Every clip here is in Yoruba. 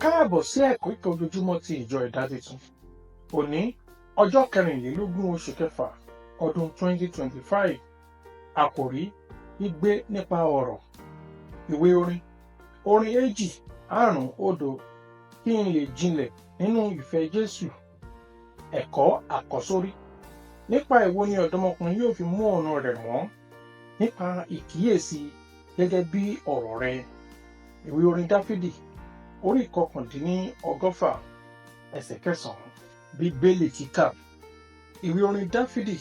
Káàbọ̀ sí ẹ̀kọ́ ìkẹ́ ojoojúmọ́ ti ìjọ ẹ̀dá tuntun. Òní ọjọ́ 24 oṣù kẹfà ọdún 2025. Àkòrí: gbígbé nípa ọ̀rọ̀. Ìwé orin 2:5 kí n lè jinlẹ̀ nínú ìfẹ́ Jésù. Ẹ̀kọ́ àkọ́sórí: nípa èwo ni ọ̀dọ́mọkùnrin yóò fi mú ọ̀nà rẹ̀ mọ́? Nípa ìkíyèsí gẹ́gẹ́ bí ọ̀rọ̀ rẹ̀. Ìwé orin Dáfídì orí 119 ẹsẹ̀ 9. Bíbélì kíkà. Ìwé orin Dáfídì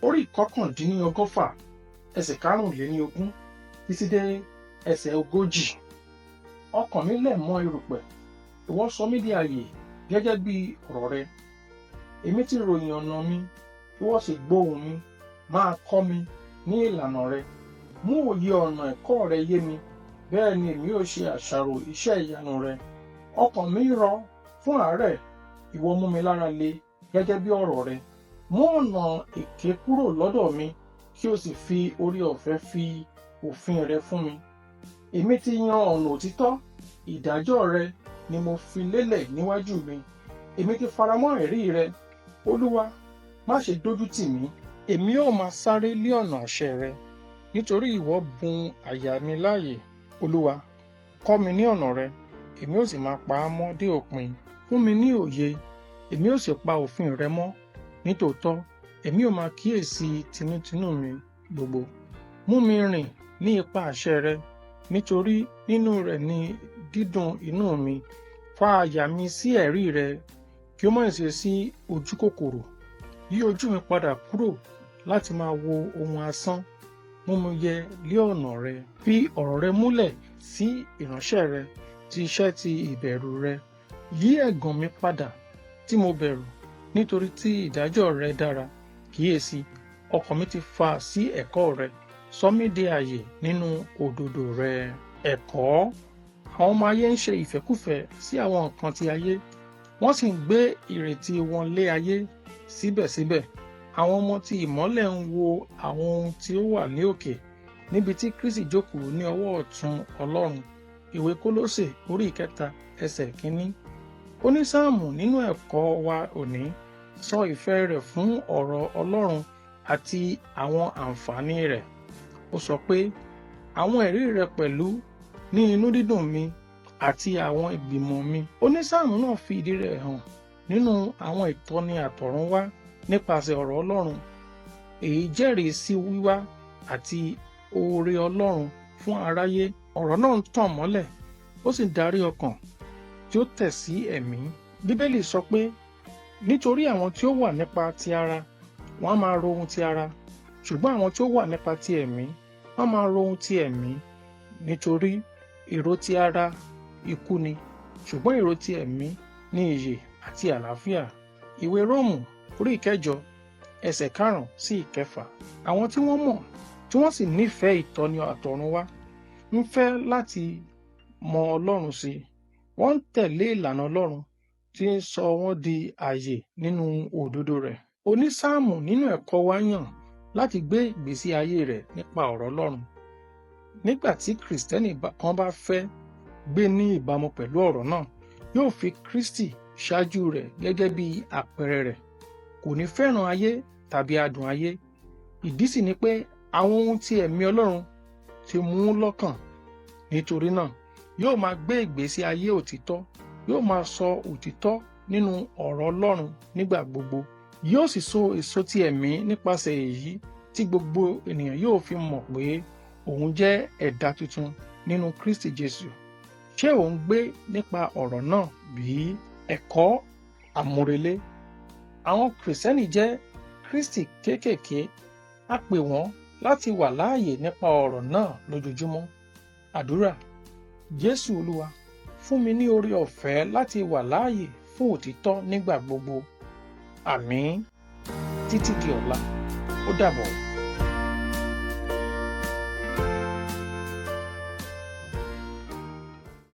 orí 119 ẹsẹ̀ 25 títí dé ẹsẹ̀ 40. Ọkàn mi lẹ̀ mọ́ erùpẹ̀, ìwọ sọ mí di ààyè gẹ́gẹ́ bí ọ̀rọ̀ rẹ. Èmi ti ròyìn ọ̀nà mi, ìwọ sì gbóhùn mi. Máa kọ́ mi ní ìlànà rẹ, mú òye ọ̀nà ẹ̀kọ́ rẹ yé mi. Bẹ́ẹ̀ ni èmi yóò ṣe àṣàrò iṣẹ́ ìyanu rẹ. Ọkàn mi rọ fún àárẹ̀, ìwọ mú mi lára le gẹ́gẹ́ bí ọ̀rọ̀ rẹ. Mú ọ̀nà èké kúrò lọ́dọ̀ mi, kí o sì fi orí ọ̀fẹ́ fi òfin rẹ fún mi. Èmi ti yan ọ̀nà òtítọ́, ìdájọ́ rẹ ni mo fi lélẹ̀ níwájú mi. Èmi ti faramọ́ ẹ̀rí rẹ. Olúwa, má ṣe dójú tì mí. Èmi yóò máa sáré lé ọ̀nà àṣẹ rẹ, nítorí ìwọ bùn àyà mi láàyè. Olúwa, kọ́ mi ní ọ̀nà rẹ, èmi ó sì máa pa á mọ́ dé òpin. Fún mi ní òye, èmi ó sì pa òfin rẹ mọ́. Nítòótọ́, èmi ó máa kíyèsí tinútinú mi gbogbo. Mú mi rìn ní ipa àṣẹ rẹ, nítorí nínú rẹ̀ ni dídùn inú mi. Fa àyà mi sí ẹ̀rí rẹ, kí ó má ṣe sí ojú kòkòrò. Yí ojú mi padà kúrò láti máa wo ohun asán. Mú mi yẹ lé ọ̀nà rẹ. Fi ọ̀rọ̀ rẹ múlẹ̀ sí ìránṣẹ́ rẹ ti iṣẹ́ ti ìbẹ̀rù rẹ. Yí ẹ̀gàn mi padà tí mo bẹ̀rù, nítorí tí ìdájọ́ rẹ dára. Kíyèsí, ọkàn mi ti fà sí ẹ̀kọ́ rẹ. Sọ mí di ààyè nínú òdodo rẹ. Ẹ̀kọ́. Àwọn ọmọ ayé ń ṣe ìfẹ́kúfẹ̀ẹ́ sí àwọn nǹkan ti ayé, wọ́n sì ń gbé ìrètí wọn lé ayé. Síbẹ̀síbẹ̀, àwọn ọmọ ti ìmọ́lẹ̀ ń wo àwọn ohun tí ó wà ní òkè, níbi tí Kristi jókòó ní ọwọ́ ọ̀tún Ọlọ́run. Ìwé Kólósè orí 3 ẹsẹ̀ 1. Onísáàmù nínú ẹ̀kọ́ wa òní sọ ìfẹ́ rẹ̀ fún ọ̀rọ̀ Ọlọ́run àti àwọn àǹfààní rẹ̀. Ó sọ pé, àwọn ẹ̀rí rẹ̀ pẹ̀lú ní inú dídùn mi àti àwọn ìgbìmọ̀ mi. Onísáàmù náà fi ìdí rẹ̀ hàn nínú àwọn ìtọ́ni àtọ̀runwá nípasẹ̀ ọ̀rọ̀ Ọlọ́run. Èyí jẹ́rìí sí wíwá àti oore Ọlọ́run fún aráyé. Ọ̀rọ̀ náà ń tàn mọ́lẹ̀, ó sì darí ọkàn tí ó tẹ̀ sí ẹ̀mí. Bíbélì sọ pé, nítorí àwọn tí ó wà nípa ti ara, wọ́n á máa ro ohun ti ara, ṣùgbọ́n àwọn tí ó wà nípa ti ẹ̀mí, wọ́n á máa ro ohun ti ẹ̀mí. Nítorí èrò ti ara ikú ni, ṣùgbọ́n èrò ti ẹ̀mí ní ìyè àti àlàáfíà. Ìwé Róòmù orí 9 ẹsẹ̀ 5 sí 6. Àwọn tí wọ́n mọ̀ tí wọ́n sì nífẹ̀ẹ́ ìtọ́ni àtọ̀runwá ń fẹ́ láti mọ Ọlọ́run sí. Wọ́n ń tẹ̀lé ìlànà Ọlọ́run tí ń sọ wọ́n di ààyè nínú òdodo rẹ̀. Onísáàmù nínú ẹ̀kọ́ wa yàn láti gbé ìgbésí ayé rẹ̀ nípa ọ̀rọ̀ Ọlọ́run. Nígbà tí Kìrìsìtẹ́nì kan bá fẹ́ gbé ní ìbámu pẹ̀lú ọ̀rọ̀ náà, yóò fi Kristi ṣáájú rẹ̀ gẹ́gẹ́ bí àpẹẹrẹ rẹ̀. Kò ní fẹ́ràn ayé tàbí adùn ayé. Ìdí sì ni pé àwọn ohun tí ẹ̀mí Ọlọ́run ti mú lọ́kàn. Nítorí náà, yóò máa gbé ìgbésí ayé òtítọ́, yóò máa sọ òtítọ́ nínú ọ̀rọ̀ Ọlọ́run nígbà gbogbo. Yóò sì so èso ti ẹ̀mí nípasẹ̀ èyí tí gbogbo ènìyàn yóò fi mọ̀ pé òun jẹ́ ẹ̀dá tuntun nínú Kristi Jésù. Ṣé ò ń gbé nípa ọ̀rọ̀ náà bí? Ẹ̀kọ́ àmúrelé. Àwọn Kìrìsìtẹ́nì jẹ́ Kristi kéékèèké. A pè wọ́n láti wà láàyè nípa ọ̀rọ̀ náà lójoojúmọ́. Àdúrà. Jésù Olúwa, fún mi ní oore ọ̀fẹ́ láti wà láàyè fún òtítọ́ nígbà gbogbo. Àmín. Títí di ọ̀la. Ó dàbọ̀.